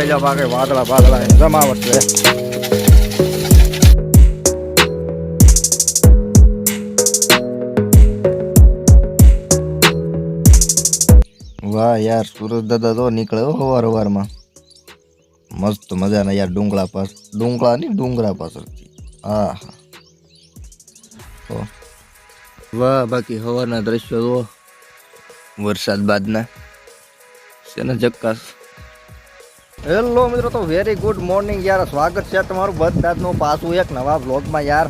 જોઈ લો બાકી વાદળા બાદળા જમાવટ છે. વાહ યાર સુરજ દાદા તો નીકળ્યો સવાર સવારમાં મસ્ત મજાના યાર ડુંગરા પાછળથી. હા વાહ બાકી સવારના દ્રશ્યો તો વરસાદ બાદના છે ને જક્કાસ. હેલો મિત્રો, તો વેરી ગુડ મોર્નિંગ યાર, સ્વાગત છે તમારું બધાનું પાછું એક નવા બ્લોગમાં યાર.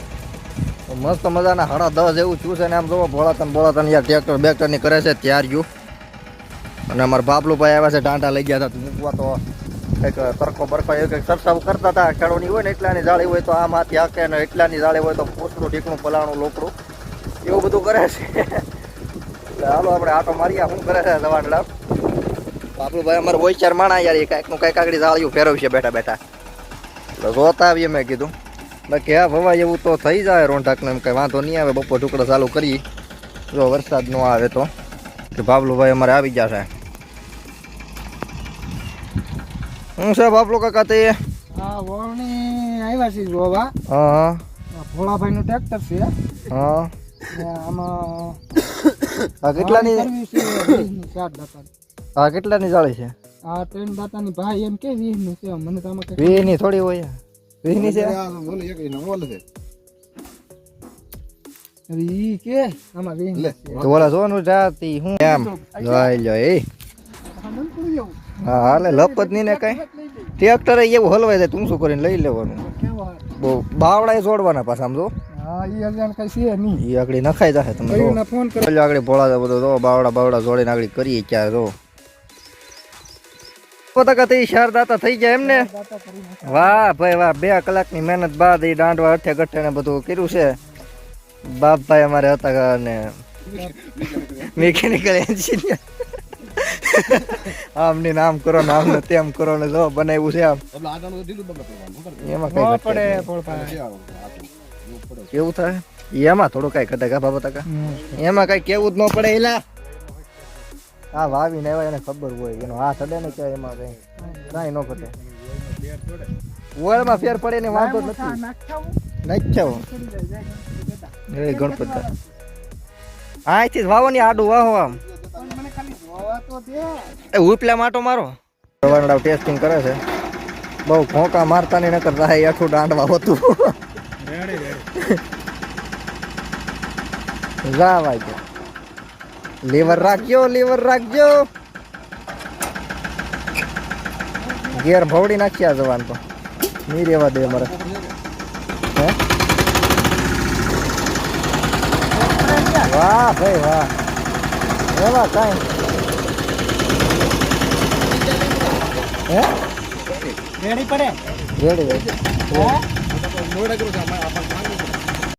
મસ્ત મજાના 10:30 જેવું થયું છે ને આમ જોવો બોળાતન યાર ટ્રેક્ટર બેક્ટરની કરે છે ત્યાર ગયું. અને અમારા બાબલુભાઈ આવ્યા છે, ટાંટા લઈ ગયા હતા મૂકવા, તો કંઈક તરકો બરકો એવું કંઈક સરસાવ કરતા હતા. ખેડૂની હોય ને એટલાની જાળી હોય તો આમ હાથી હાકે, ને એટલાની જાળી હોય તો પૂછડું ઢીકણું પલાણું લોકડું એવું બધું કરે છે. એટલે હાલો આપણે આટો મારીએ શું કરે છે જવાનડા. બાબલુભાઈ અમારે હોશિયાર માણા યાર, એ કાંઈકનું કાંઈક આગળ જાળીયું ફેરવશે બેઠા બેઠા. એટલે જોતા આવીએ મેં કીધું. બાકી હા ભવાય એવું તો થઈ જાય રોંઢાકને, એમ કંઈ વાંધો નહીં આવે. બપોર ટુકડો ચાલુ કરી જો વરસાદ ન આવે તો. બાબલુભાઈ અમારે આવી ગયા છે. શું છે બાબલો કાકા તે? હા વોરણી આવ્યા છે જોવા. હા ભોળાભાઈ નું ટ્રેક્ટર છે. હા આમાં આ કેટલાની? 4 દાતા. હા કેટલાની જાળી છે? આ 3 દાતાની ભાઈ એમ કે 20 ની છે. મને તો આમાં 20 ની થોડી હોય. 20 ની છે. ઈ કે આમાં 20 ની છે. તો ઓલા જોવાનું જાતી હું એમ જોઈ લ્યો એ. હા હાલે લપત નહીં ને કઈ. ટ્રેક્ટર એવું હલવાઈ જાય, તું શું કરીને લઈ લેવાનું. બહુ બાવડા છોડવાના પાછા આમ જો. હા ઈ અજાણ કઈ છે નહીં. ઈ આગળ નખાઈ જાય તમે જો. ફોન કરો આગળ ભોળા બધો જો બાવડા જોડીને આગળ કરીએ ક્યારે જો. પોતા તે શાર દાતા થઈ ગયા એમને. વાહ ભાઈ વાહ, 2 કલાકની મહેનત બાદ એ દાંડવા અઠે ગઠે ને બધું કર્યું છે. બાપભાઈ અમારે હતા ને મિકેનિકલ એન્જિનિયર. આમની નામ કરો ને આમને તેમ કરો ને જો બનાવ્યું છે આમ. એમાં કઈ પડે કેવું થાય એમાં થોડું કઈ ઘટે બાબા ટકા એમાં કઈ કેવું જ ન પડે. એલા હા વાવીને આવ્યા એને ખબર હોય, એનો હાથ અડે ને કે એમાં કઈ ન ઘટે. ઓળમાં ફેર પડે ને વાંધો નથી. નાખ્યા એ ગણપત અહીંથી વાવો ની આડું વાહો આમ. એ ઉપલા માટો મારો. રવાનડા ટેસ્ટિંગ કરે છે. બહુ ખોંકા મારતા નહીં નકર થાય આઠું દાંડવા હોતું. જા ભાઈ લીવર રાખજો. ગેર ભવડી નાખ્યા જવાન તો નહીં રેવા દે અમારે. વાહ ભાઈ વાહ, એવા કાંઈ રેડી પડે રેડી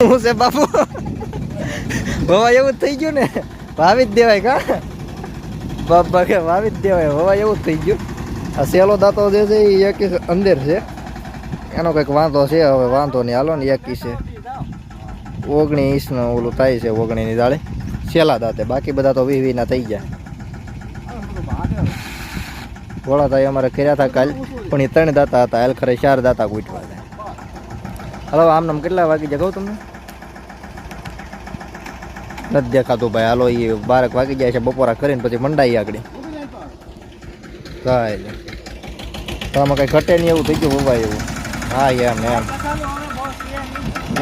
હું છે બાપુ. ભવા એવું જ થઈ ગયું ને, ભાવી જ દેવાય કા બાપા કે ભાવી જ દેવાય. ભવા એવું જ થઈ ગયું. આ સેલો દાંતો જે છે એ એક અંદર છે, એનો કંઈક વાંધો છે. હવે વાંધો નહીં હાલો ને. 21 છે 19 નો ઓલું થાય છે 19 ની દાળે સેલા દાંતે. બાકી બધા તો 20 ના થઈ ગયા. ઘોડા થાય અમારે કર્યા હતા કાલ, પણ એ 3 દાતા હતા. હાલ ખરે 4 દાતા ગૂંઠવા હતા. હલો આમ કેટલા વાગી જાય કહું તમને નથી દેખાતું ભાઈ. હાલો એ 12 વાગી જાય છે બપોરા કરીને પછી મંડાઈ આગળ કાંઈ તો આમાં કઈ ઘટે નહીં એવું થઈ ગયું બબા એવું. હા એમ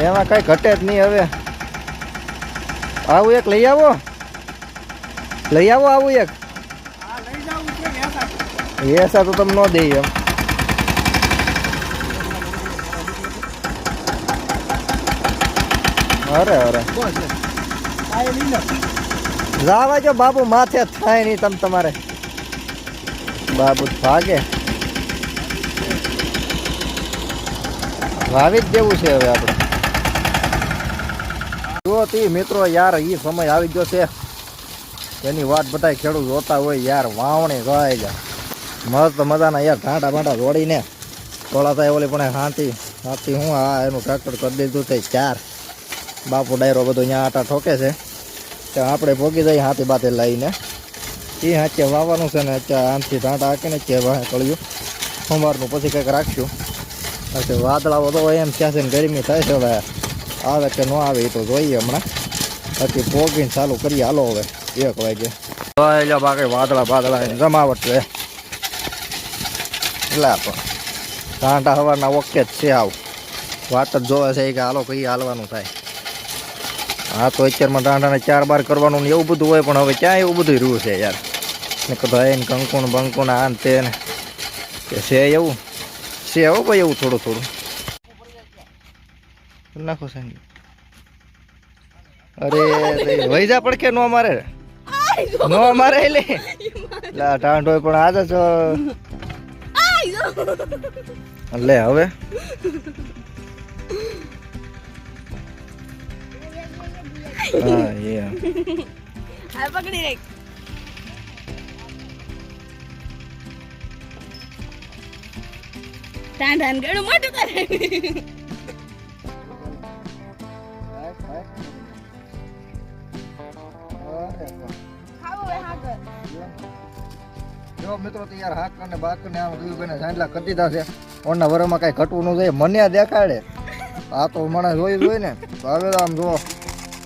એમાં કઈ ઘટે જ નહીં. હવે આવું એક લઈ આવો આવું એક એસા તો તમે ન દે એમ. અરે જાવા જો બાબુ, માથે થાય નહીં તમ તમારે. બાબુ ભાગે વાવી જ દેવું છે હવે આપણે. જો તી મિત્રો યાર એ સમય આવી ગયો છે એની વાત બધા ખેડૂત જોતા હોય યાર. વાવણી જાય છે મસ્ત મજાના યાર, ઢાંટા બાંટા જોડીને થોડા થાય ઓલી પણ હાથી હું હા એનું ટ્રેક્ટર કરી દીધું છે 4. બાપુ ડાયરો બધો અહીંયા આટા ઠોકે છે ત્યાં આપણે ભોગી જઈએ હાથી બાતે લઈને. એ હાચે વાવવાનું છે ને અત્યારે આમથી ઢાંટા હાકે ને કે વાહે કળ્યું સોમવારનું પછી કંઈક રાખશું. પછી વાદળાઓ તો એમ થયા છે ને ગરમી થાય છે. હવે આવે કે ન આવે એ તો જોઈએ હમણાં. બાકી પોગીને ચાલુ કરીએ. હાલો હવે 1 વાગે. એટલે બાકી વાદળા જમાવટ છે. એટલે પણ ટાંટા હવારના ઓકે જ છે. આવ વાત જ જોવે છે કે હાલો કઈ હાલવાનું થાય. હા તો અત્યારમાં ટાંટાને 4 બાર કરવાનું ને એવું બધું હોય, પણ હવે ક્યાં એવું બધું રહ્યું છે યાર. ને ભાઈ ને કંકુન બંકુન આન તે ને છે એવું છે. હો ભાઈ એવું થોડું નાખો સાંજે. અરે વૈજા પડકે નો મારે લે ટાંટો પણ આજ જ લે હવે હા એ પકડી રાખ. ટાંડાને ગળું મોટું કરે. જો મિત્રો તો યાર હાક અને બાક ને આમ દુઈ બને સાંજલા કરી દીધા છે. ઓના વરમાં કઈ ઘટવું ન જોઈએ. મને દેખાડે આ તો મને જોઈ ને તો હવે આમ જો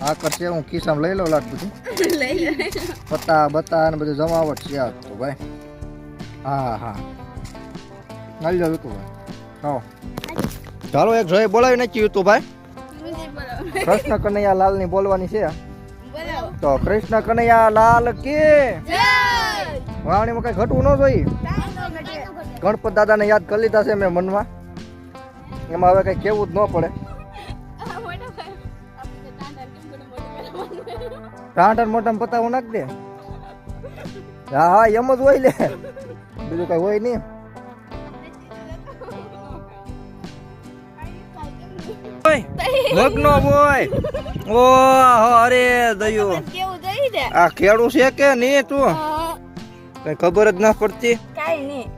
આ કરશે. હું ખિસ્સામાં લઈ લઉં લાટ બધું પત્તા બત્તા ને બધું જમાવટ છે આ તો ભાઈ. હા લઈ જાવ તું ભાઈ. હા ચાલો એક જોઈ બોલાવી નાખ્યું તું ભાઈ. કૃષ્ણ કનૈયા લાલ ની બોલવાની છે. તો કૃષ્ણ કનૈયા લાલ કે વાણીમાં કઈ ઘટવું ન જોઈએ. ગણપત દાદાને યાદ કરી લીધા છે મેં મનમાં. એમાં હવે કઈ કેવું જ ન પડે. ટાંટર મોટા પતાવું નાખ દે. હા એમ જ હોય લે, બીજું કઈ હોય નહીં. લગ્ન બોય ઓહો અરે દયો કેવું જોઈ દે. આ ખેડૂ છે કે નહીં તું કઈ ખબર જ ના પડતી. કાઈ નહીં.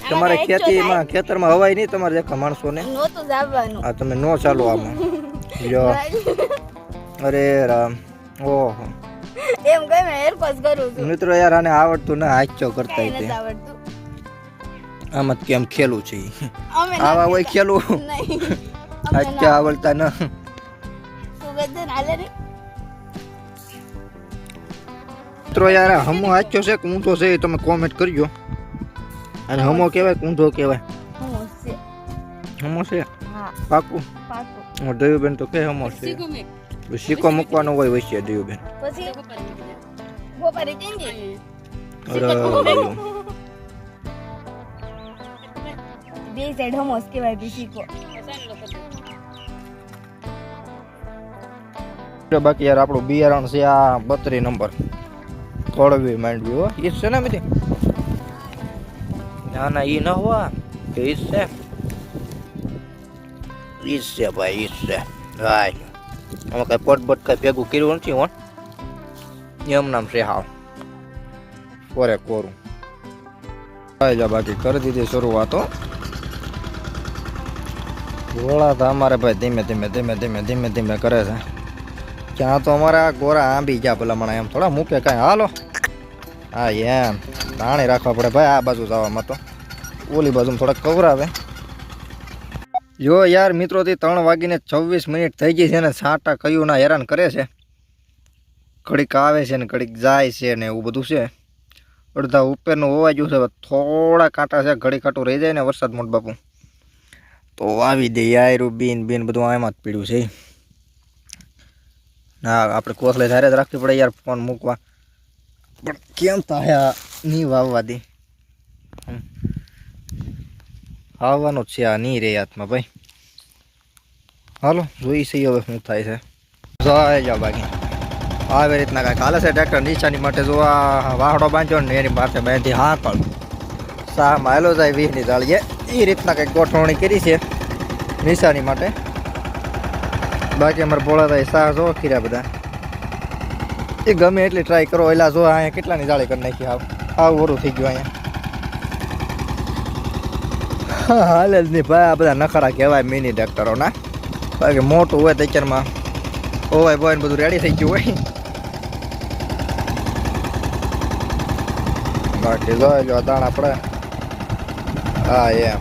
તમારે ખેતીમાં ખેતરમાં હવાય નહીં તમારે દેખા માણસો ને નહોતું જવાનું. આ તમે નો ચાલો આમાં. જો અરે રામ ઓહો એમ કઈ મેં હેરપસ કરું છું. મિત્રો યાર આને આવડતું ના હાચો કરતા કાઈ તે નથી આવડતું. આમ જ કેમ ખેલું છે ઈ. અમે આવા હોય ખેલું નહીં. હાચો આવડતા ન. સુગંધન હાલે રે. મિત્રો યાર હમો હાચો છે કે ઊંધો છે એ તમે કોમેન્ટ કરજો. અને હમો કહેવાય કે ઊંધો કહેવાય? હું છે. હમો છે હા પાકું. પાકું. હું દયુબેન તો કે હમો છે. સિક્કો મૂકવાનો હોય વચ્ચે દયુબેન. પછી ગોપારી ચીંજી. અરે દયુ. બે સાઈડ હમોસ કહેવાય બીસીકો. બાકી યાર આપણું બિયારણ છે આ 32 નંબર કળવી માંડવી હો. ઈ છે ને મિત્ર? ના ના ઈ ન હોવા કે ઈ છે. ઈ છે ભાઈ ઈ છે. હાય આમાં કઈ પટબટ કઈ ભેગું કર્યું નથી હો. એમ નામ છે હાવ કોરે કોરું. જા બાકી કરી દીધી શરૂઆતો. ગોળા તો અમારે ભાઈ ધીમે ધીમે કરે છે. ત્યાં તો અમારા ગોરા આંબી ગયા ભલામણ. એમ થોડા મૂકે કાંઈ. હાલો હા એમ તાણી રાખવા પડે ભાઈ. આ બાજુ જવામાં તો ઓલી બાજુ થોડાક કવરાવે. જો યાર મિત્રોથી 3 વાગીને 26 મિનિટ થઈ ગઈ છે ને છાંટા કયું ના હેરાન કરે છે. ઘડીક આવે છે ને ઘડીક જાય છે ને એવું બધું છે. અડધા ઉપરનું હોવા ગયું છે. થોડા કાંટા છે ઘડી કાંટું રહી જાય ને વરસાદ મોટ બાપુ તો આવી દે યાર. બીન બધું એમાં જ પીડ્યું છે. ના આપણે કોસલે ધારે જ રાખવી પડે યાર ફોન મૂકવા. પણ કેમ થાય નહીં વાવવા દે. આવવાનો જ છે આ નહીં રે હાથમાં ભાઈ. હાલો જોઈ છે હવે શું થાય છે. જાય જાઓ બાકી આવી રીતના કાંઈક હાલે છે. ટ્રેક્ટર નિશાની માટે જો આ વાહડો બાંધ્યો ને એની માથે બાંધી હા પણ સા માયલો જાય 20ની જાળીએ એ રીતના કંઈક ગોઠવણી કરી છે નિશાની માટે. બાકી અમારે ભોળા થાય સાહ જો ખીરા બધા એ ગમે એટલી ટ્રાય કરો. એલા જો અહીંયા કેટલાની જાળી કરી નાખી. આવું ઓરું થઈ ગયું અહીંયા. હાલે જ નહીં ભાઈ. આ બધા નખરા કહેવાય મિની ટ્રેક્ટરોના. બાકી મોટું હોય તો અત્યારમાં ઓવાય બોય ને બધું રેડી થઈ ગયું હોય. બાકી જો દાણા પડે હા એમ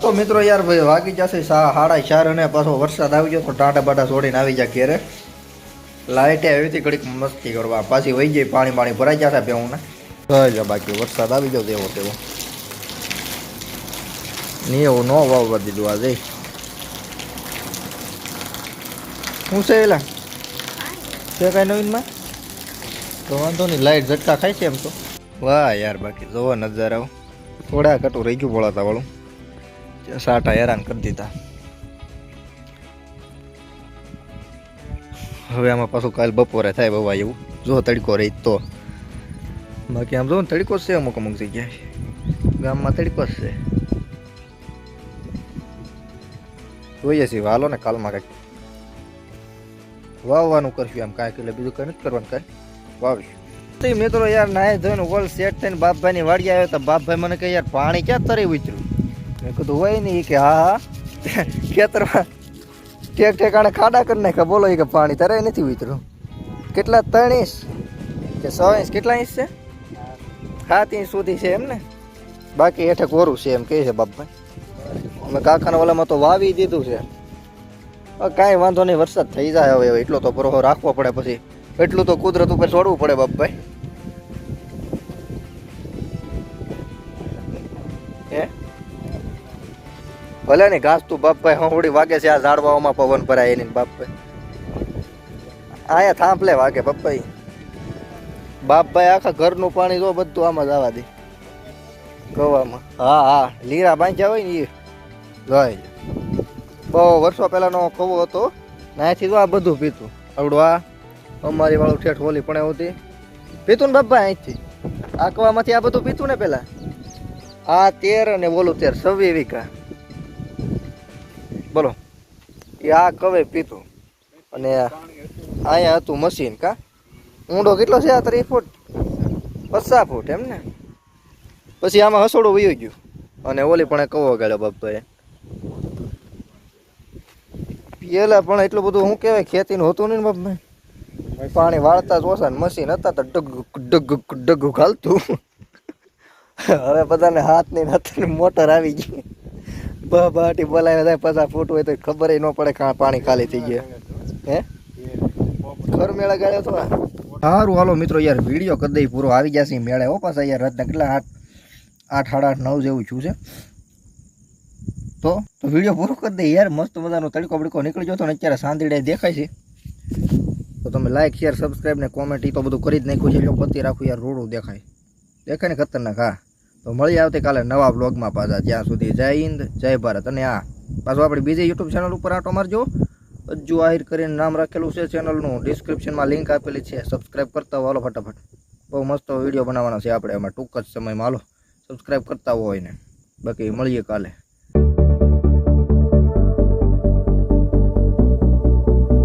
તો મિત્રો યાર ભાઈ વાગી જશે 4:30 અને પાછો વરસાદ આવી ગયો તો ટાટા બાટા છોડીને આવી જાય ઘેરે લાઈટે આવી હતી ઘડીક મસ્તી કરવા પાછી વહી ગઈ પાણી ભરાઈ જશે બેઉને બાકી વરસાદ આવી ગયો તેવો તેવો નહીં એવું ન વાવવા દીધું આજે શું છે એલા છે કાંઈ નવીનમાં તો વાંધો નહીં લાઈટ ઝટકા ખાય છે એમ તો વાહ યાર બાકી જોવો નજારા થોડા કટું રહી ગયું બોલાતા વાળું સાટા હેરાન કરી દીધા હવે આમાં પાછું કાલ બપોરે થાય બવા એવું જો તડકો રહી તો બાકી આમ જો ને તડકો જ છે અમુક જગ્યાએ ગામમાં તડકો જ છે જોઈએ છીએ હાલો ને કાલમાં કંઈક વાવવાનું કરશું આમ કાંઈક એટલે બીજું કંઈ નથી કરવાનું કાંઈ વાવીશું મિત્રો યાર નાય ધોઈને વોલ સેટ થઈને બાપભાઈની વાડી આવ્યો તો બાપભાઈ મને કહે યાર પાણી ક્યાં તરી ઉતર્યું મેં કીધું હોય નહીં કે હા ખેતરમાં ઠેકાણે ખાડા કરી નાખ્યા બોલો કે પાણી તરે નથી ઉતર્યું કેટલા 3 ઇંચ કે 6 ઇંચ કેટલા ઇંચ છે 7 ઇંચ સુધી છે એમ ને બાકી હેઠે કોરું છે એમ કહે છે બાપભાઈ અમે કાકાના વાલામાં તો વાવી દીધું છે કાંઈ વાંધો નહીં વરસાદ થઈ જાય હવે એટલો તો ભરોસો રાખવો પડે પછી એટલું તો કુદરત ઉપર છોડવું પડે બાપભાઈ હે ભલે ને ઘાસ તું બાપભાઈ હોડી વાગે છે આ ઝાડવામાં પવન ભરાય એની બાપભાઈ આયા થાંભલે વાગે બાપભાઈ આખા ઘરનું પાણી જો બધું આમાં જવા દે ગવામાં હા લીરા બાંધ્યા હોય ને એ ગઈ બહુ વર્ષો પહેલાનો કવો હતો નાથી તો આ બધું પીતું આવડું આ અમારી વાળું ઠેઠ હોલી પણ હોતી પીતું ને બાપભાઈ અહીંથી આકવામાંથી આ બધું પીતું ને પેલા આ 13 અને બોલું 26 વીઘા બોલો એ આ કવે પીતું અને અહીંયા હતું મશીન કા ઊંડો કેટલો છે આ 30 ફૂટ 50 ફૂટ એમ ને પછી આમાં હસોડું વયું ગયું અને ઓલી પણ કવો ગાળ્યો બાપભાઈ પેલા પણ એટલું બધું શું કહેવાય ખેતીનું હતું નહીં ને બાપભાઈ પાણી વાળતા જ ઓછા ને મશીન હતા તો ડગ ખાલતું હવે બધાને હાથની નથી મોટર આવી ગઈ બાટી બોલાવે થાય 50 ફૂટ હોય તો ખબર ન પડે પાણી ખાલી થઈ ગયા હે ઘર મેળા ગાળ્યો તો સારું હાલો મિત્રો યાર વિડીયો કરી દઈ પૂરો આવી જશે મેળે હો પાછા યાર રાતના કેટલા 8 8:30 9 જેવું છું છે તો વિડીયો પૂરો કરી દઈ યાર મસ્ત મજાનો તડકો બડકો નીકળી ગયો તો ને અત્યારે સાંદીડે દેખાય છે તો તમે લાઈક શેર સબસ્ક્રાઈબ ને કોમેન્ટ તો બધું કરી જ નાખ્યું છે એટલે પતિ રાખું યાર રોડું દેખાય ને ખતરનાક હા તો મળી આવતીકાલે નવા બ્લોગમાં પાછા જ્યાં સુધી જય હિન્દ જય ભારત અને હા પાછું આપણે બીજી યુટ્યુબ ચેનલ ઉપર આટો મારજો અજ્જુ આહિર કરીને નામ રાખેલું છે ચેનલનું ડિસ્ક્રિપ્શનમાં લિંક આપેલી છે સબસ્ક્રાઈબ કરતા હો હાલો ફટાફટ બહુ મસ્ત વિડીયો બનાવવાના છે આપણે એમાં ટૂંક જ સમયમાં હાલો સબસ્ક્રાઈબ કરતા હોય ને બાકી મળીએ કાલે